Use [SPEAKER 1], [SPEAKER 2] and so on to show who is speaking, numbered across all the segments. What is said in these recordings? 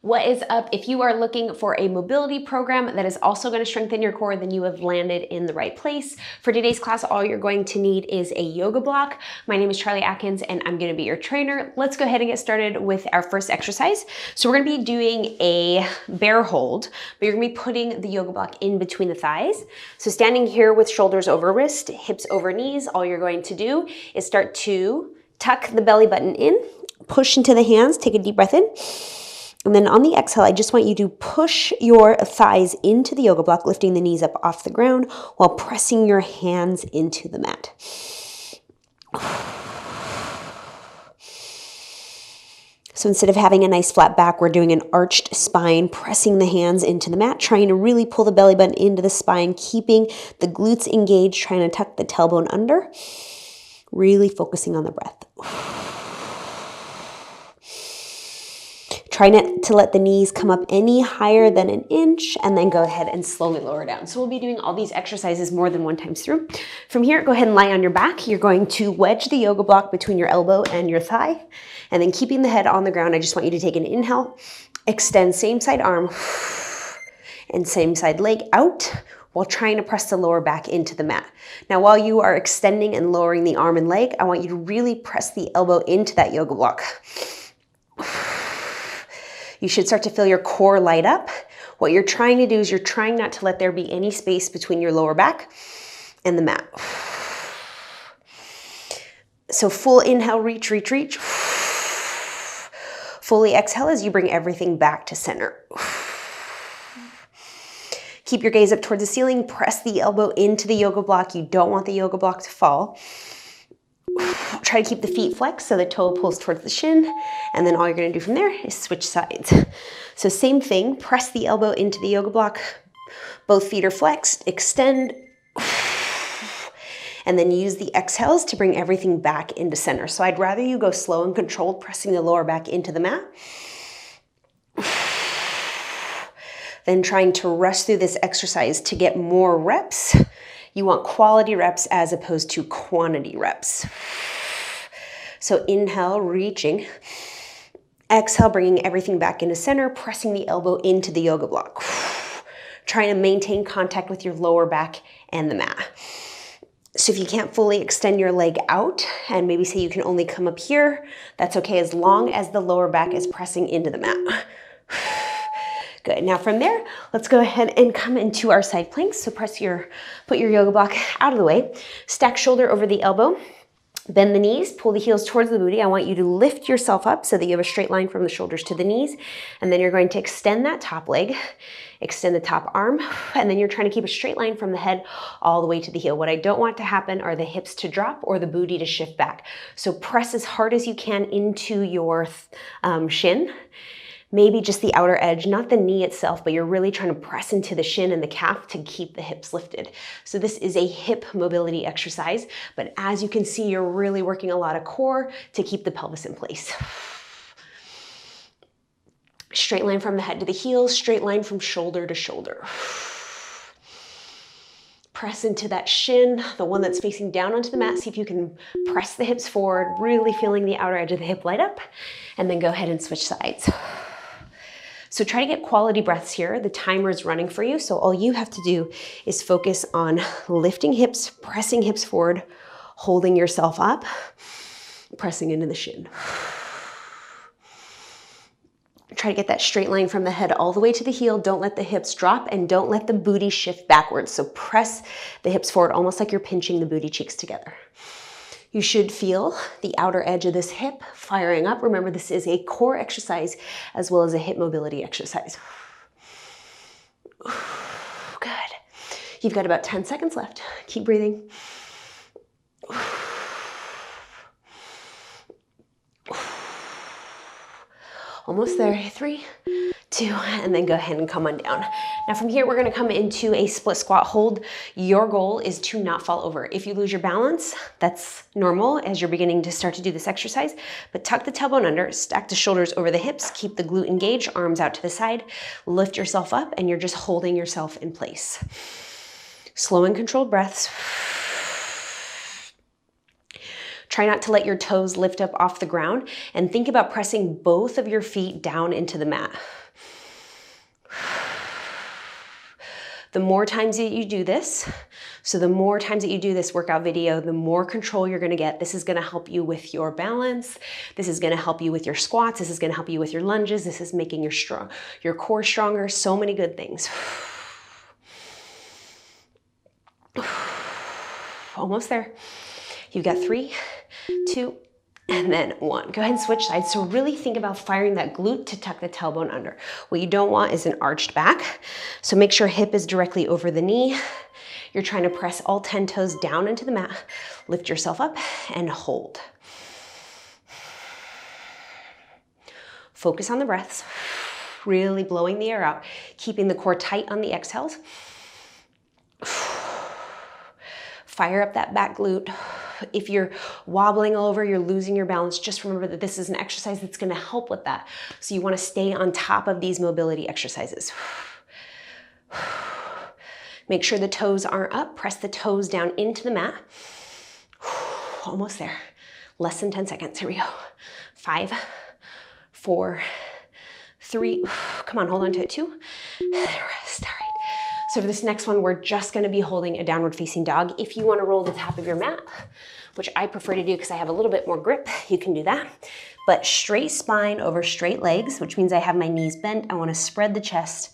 [SPEAKER 1] What is up? If you are looking for a mobility program that is also going to strengthen your core, then you have landed in the right place. For today's class, all you're going to need is a yoga block. My name is Charlie Atkins and I'm going to be your trainer. Let's go ahead and get started with our first exercise. So we're going to be doing a bear hold, but you're going to be putting the yoga block in between the thighs. So standing here with shoulders over wrist, hips over knees, all you're going to do is start to tuck the belly button in, push into the hands, take a deep breath in. And then on the exhale, I just want you to push your thighs into the yoga block, lifting the knees up off the ground while pressing your hands into the mat. So instead of having a nice flat back, we're doing an arched spine, pressing the hands into the mat, trying to really pull the belly button into the spine, keeping the glutes engaged, trying to tuck the tailbone under, really focusing on the breath. Try not to let the knees come up any higher than an inch, and then go ahead and slowly lower down. So we'll be doing all these exercises more than one time through. From here, go ahead and lie on your back. You're going to wedge the yoga block between your elbow and your thigh, and then keeping the head on the ground, I just want you to take an inhale, extend same side arm and same side leg out while trying to press the lower back into the mat. Now, while you are extending and lowering the arm and leg, I want you to really press the elbow into that yoga block. You should start to feel your core light up. What you're trying to do is you're trying not to let there be any space between your lower back and the mat. So full inhale, reach, reach, reach. Fully exhale as you bring everything back to center. Keep your gaze up towards the ceiling. Press the elbow into the yoga block. You don't want the yoga block to fall. Try to keep the feet flexed so the toe pulls towards the shin, and then all you're going to do from there is switch sides. So same thing, press the elbow into the yoga block, both feet are flexed, extend, and then use the exhales to bring everything back into center. So I'd rather you go slow and controlled, pressing the lower back into the mat, than trying to rush through this exercise to get more reps. You want quality reps as opposed to quantity reps. So inhale, reaching. Exhale, bringing everything back into center, pressing the elbow into the yoga block. Trying to maintain contact with your lower back and the mat. So if you can't fully extend your leg out, and maybe say you can only come up here, that's okay as long as the lower back is pressing into the mat. Good. Now from there, let's go ahead and come into our side planks. So put your yoga block out of the way. Stack shoulder over the elbow. Bend the knees, pull the heels towards the booty. I want you to lift yourself up so that you have a straight line from the shoulders to the knees. And then you're going to extend that top leg, extend the top arm, and then you're trying to keep a straight line from the head all the way to the heel. What I don't want to happen are the hips to drop or the booty to shift back. So press as hard as you can into your shin. Maybe just the outer edge, not the knee itself, but you're really trying to press into the shin and the calf to keep the hips lifted. So this is a hip mobility exercise, but as you can see, you're really working a lot of core to keep the pelvis in place. Straight line from the head to the heels, straight line from shoulder to shoulder. Press into that shin, the one that's facing down onto the mat. See if you can press the hips forward, really feeling the outer edge of the hip light up, and then go ahead and switch sides. So try to get quality breaths here. The timer is running for you, so all you have to do is focus on lifting hips, pressing hips forward, holding yourself up, pressing into the shin. Try to get that straight line from the head all the way to the heel. Don't let the hips drop and don't let the booty shift backwards. So press the hips forward, almost like you're pinching the booty cheeks together. You should feel the outer edge of this hip firing up. Remember, this is a core exercise as well as a hip mobility exercise. Good. You've got about 10 seconds left. Keep breathing. Almost there. 3, 2, and then go ahead and come on down. Now from here, we're gonna come into a split squat hold. Your goal is to not fall over. If you lose your balance, that's normal as you're beginning to start to do this exercise, but tuck the tailbone under, stack the shoulders over the hips, keep the glute engaged, arms out to the side, lift yourself up, and you're just holding yourself in place. Slow and controlled breaths. Try not to let your toes lift up off the ground, and think about pressing both of your feet down into the mat. The more times that you do this, so the more times that you do this workout video, the more control you're gonna get. This is gonna help you with your balance. This is gonna help you with your squats. This is gonna help you with your lunges. This is making your core stronger. So many good things. Almost there. You've got 3, 2, and then 1. Go ahead and switch sides. So really think about firing that glute to tuck the tailbone under. What you don't want is an arched back. So make sure hip is directly over the knee. You're trying to press all 10 toes down into the mat. Lift yourself up and hold. Focus on the breaths. Really blowing the air out. Keeping the core tight on the exhales. Fire up that back glute. If you're wobbling over, you're losing your balance, just remember that this is an exercise that's gonna help with that. So you wanna stay on top of these mobility exercises. Make sure the toes aren't up. Press the toes down into the mat. Almost there. Less than 10 seconds. Here we go. 5, 4, 3. Come on, hold on to it. 2. And rest. All right. So for this next one, we're just gonna be holding a downward facing dog. If you wanna roll the top of your mat, which I prefer to do because I have a little bit more grip, you can do that. But straight spine over straight legs, which means I have my knees bent. I wanna spread the chest.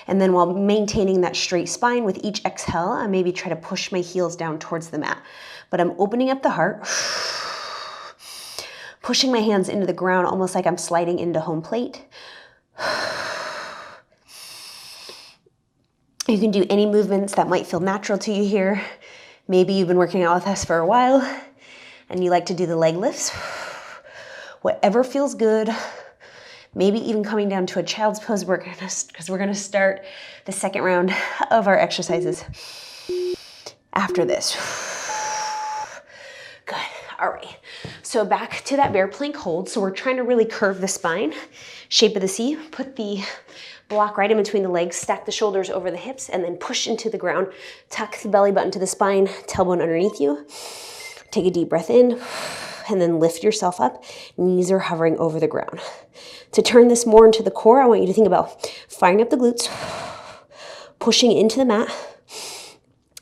[SPEAKER 1] And then while maintaining that straight spine with each exhale, I maybe try to push my heels down towards the mat. But I'm opening up the heart, pushing my hands into the ground almost like I'm sliding into home plate. You can do any movements that might feel natural to you here. Maybe you've been working out with us for a while and you like to do the leg lifts. Whatever feels good. Maybe even coming down to a child's pose because we're gonna start the second round of our exercises after this. Good, all right. So back to that bear plank hold. So we're trying to really curve the spine, shape of the C, put the block right in between the legs, stack the shoulders over the hips, and then push into the ground. Tuck the belly button to the spine, tailbone underneath you. Take a deep breath in, and then lift yourself up. Knees are hovering over the ground. To turn this more into the core, I want you to think about firing up the glutes, pushing into the mat,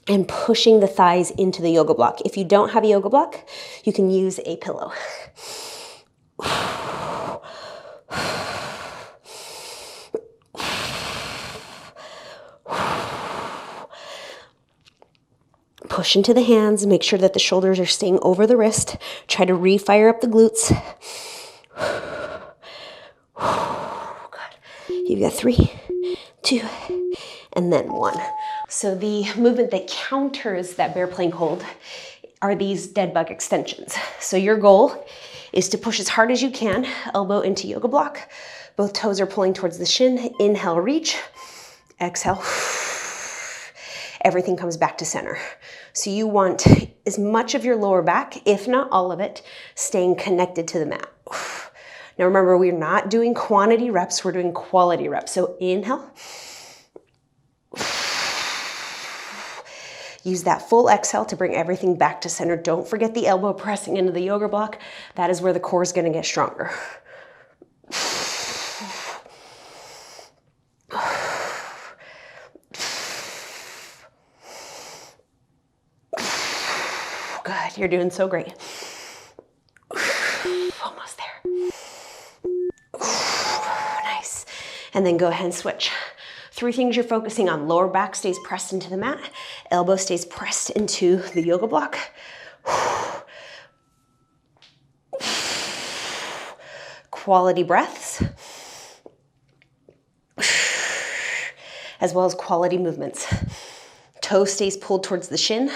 [SPEAKER 1] and pushing the thighs into the yoga block. If you don't have a yoga block, you can use a pillow. Push into the hands, make sure that the shoulders are staying over the wrist. Try to re-fire up the glutes. Good. You've got 3, 2, and then 1. So the movement that counters that bear plank hold are these dead bug extensions. So your goal is to push as hard as you can, elbow into yoga block. Both toes are pulling towards the shin. Inhale, reach. Exhale. Everything comes back to center. So you want as much of your lower back, if not all of it, staying connected to the mat. Now remember, we're not doing quantity reps, we're doing quality reps. So inhale. Use that full exhale to bring everything back to center. Don't forget the elbow pressing into the yoga block. That is where the core is gonna get stronger. Good, you're doing so great. Almost there. Nice. And then go ahead and switch. 3 things you're focusing on. Lower back stays pressed into the mat. Elbow stays pressed into the yoga block. Quality breaths. As well as quality movements. Toe stays pulled towards the shin.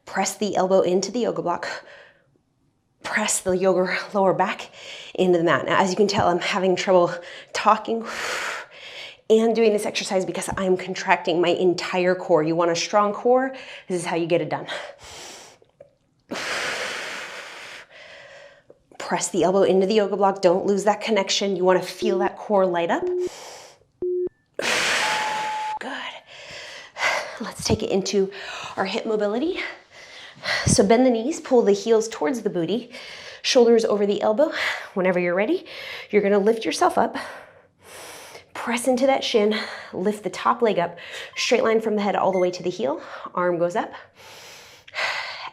[SPEAKER 1] Press the elbow into the yoga block. Press the yoga lower back into the mat. Now, as you can tell, I'm having trouble talking and doing this exercise because I'm contracting my entire core. You want a strong core? This is how you get it done. Press the elbow into the yoga block. Don't lose that connection. You want to feel that core light up. Good. Let's take it into our hip mobility. So bend the knees, pull the heels towards the booty, shoulders over the elbow. Whenever you're ready, you're gonna lift yourself up, press into that shin, lift the top leg up, straight line from the head all the way to the heel, arm goes up,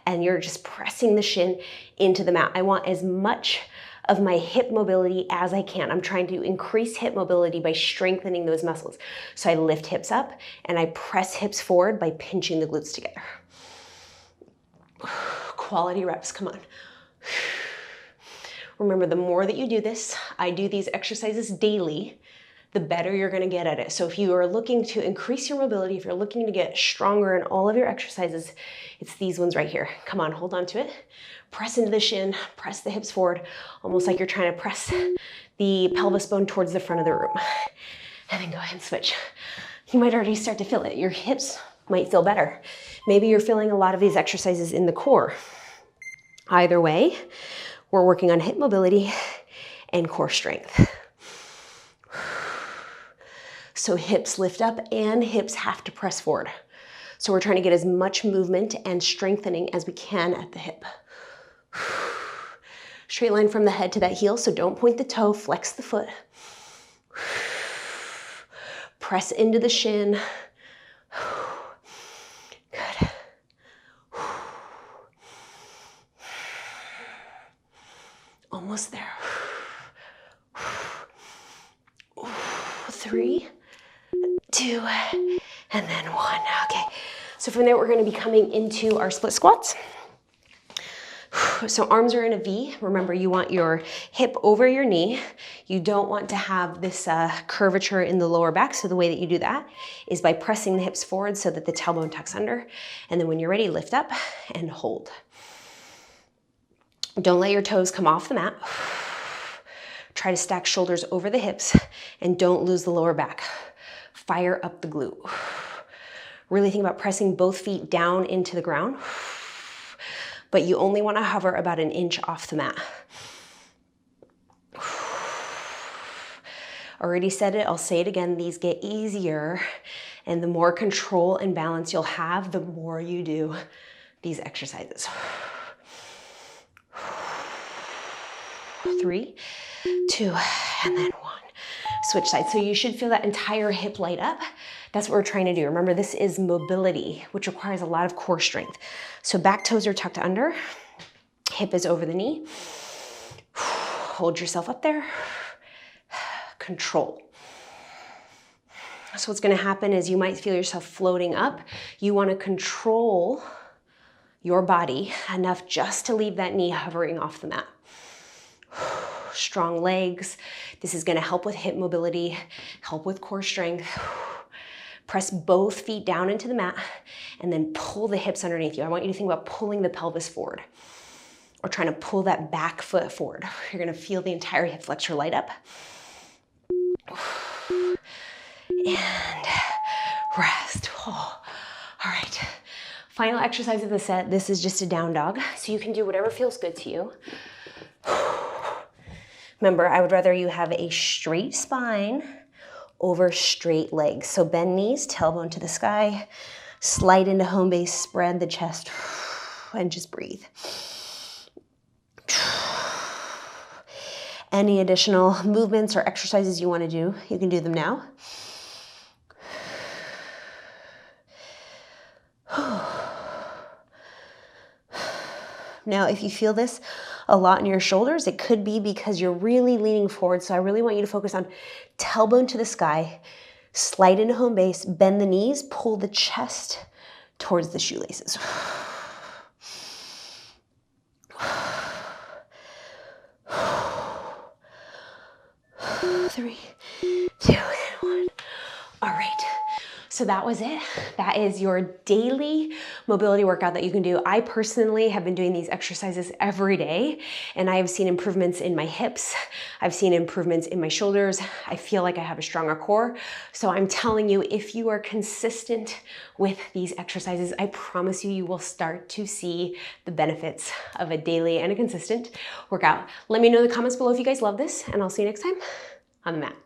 [SPEAKER 1] and you're just pressing the shin into the mat. I want as much of my hip mobility as I can. I'm trying to increase hip mobility by strengthening those muscles. So I lift hips up and I press hips forward by pinching the glutes together. Quality reps, come on. Remember, the more that you do this, I do these exercises daily, the better you're gonna get at it. So if you are looking to increase your mobility, if you're looking to get stronger in all of your exercises, it's these ones right here. Come on, hold on to it. Press into the shin, press the hips forward, almost like you're trying to press the pelvis bone towards the front of the room. And then go ahead and switch. You might already start to feel it. Your hips might feel better. Maybe you're feeling a lot of these exercises in the core. Either way, we're working on hip mobility and core strength. So hips lift up and hips have to press forward. So we're trying to get as much movement and strengthening as we can at the hip. Straight line from the head to that heel, so don't point the toe, flex the foot. Press into the shin. Good. Almost there. 3, 2, and then 1. Okay, so from there we're going to be coming into our split squats. So arms are in a V. Remember, you want your hip over your knee. You don't want to have this curvature in the lower back. So the way that you do that is by pressing the hips forward so that the tailbone tucks under. And then when you're ready, lift up and hold. Don't let your toes come off the mat. Try to stack shoulders over the hips and don't lose the lower back. Fire up the glute. Really think about pressing both feet down into the ground, but you only want to hover about an inch off the mat. Already said it, I'll say it again, these get easier, and the more control and balance you'll have, the more you do these exercises. 3, 2, and then 1. Switch sides. So you should feel that entire hip light up. That's what we're trying to do. Remember, this is mobility, which requires a lot of core strength. So back toes are tucked under, hip is over the knee. Hold yourself up there. Control. So what's going to happen is you might feel yourself floating up. You want to control your body enough just to leave that knee hovering off the mat. Strong legs. This is going to help with hip mobility, help with core strength. Press both feet down into the mat and then pull the hips underneath you. I want you to think about pulling the pelvis forward or trying to pull that back foot forward. You're going to feel the entire hip flexor light up. And rest. Oh, all right. Final exercise of the set. This is just a down dog, so you can do whatever feels good to you. Remember, I would rather you have a straight spine over straight legs. So bend knees, tailbone to the sky, slide into home base, spread the chest, and just breathe. Any additional movements or exercises you want to do, you can do them now. Now, if you feel this a lot in your shoulders, it could be because you're really leaning forward. So I really want you to focus on tailbone to the sky, slide into home base, bend the knees, pull the chest towards the shoelaces. 3, 2, and 1. All right. So that was it. That is your daily mobility workout that you can do. I personally have been doing these exercises every day, and I have seen improvements in my hips. I've seen improvements in my shoulders. I feel like I have a stronger core. So I'm telling you, if you are consistent with these exercises, I promise you, you will start to see the benefits of a daily and a consistent workout. Let me know in the comments below if you guys love this, and I'll see you next time on the mat.